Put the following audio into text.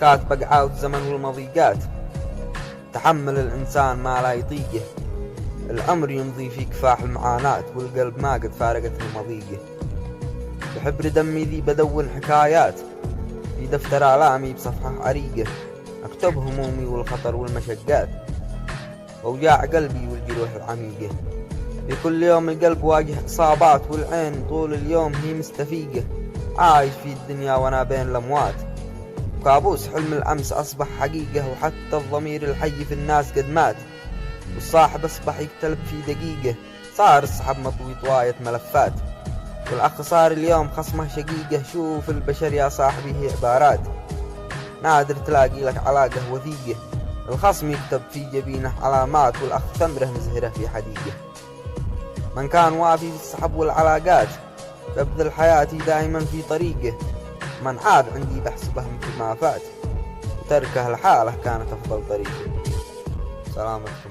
كاتبة قعاود الزمن والمضيقات، تحمل الإنسان ما لا يطيقه، العمر يمضي في كفاح المعاناة، والقلب ما قد فارقته مضيقه. بحبر دمي ذي بدون حكايات في دفتر آلامي بصفحة عريقة، أكتب همومي والخطر والمشقات وأوجاع قلبي والجروح العميقة. في كل يوم القلب واجه إصابات، والعين طول اليوم هي مستفيقة، عايش في الدنيا وأنا بين الأموات، وكابوس حلم الأمس أصبح حقيقة، وحتى الضمير الحي في الناس قد مات، والصاحب أصبح يقتلب في دقيقة، صار السحب مطوي طواية ملفات، والأخ صار اليوم خصمه شقيقة. شوف البشر يا صاحبي هي عبارات، نادر تلاقي لك علاقة وثيقة، الخصم يكتب في جبينه علامات، والأخ ثمره مزهرة في حديقة. من كان وافي في السحب والعلاقات ببذل حياتي دائما في طريقه، من عاد عندي بحسبه مثل ما فات، وتركه لحاله كانت أفضل طريقه. سلامتكم.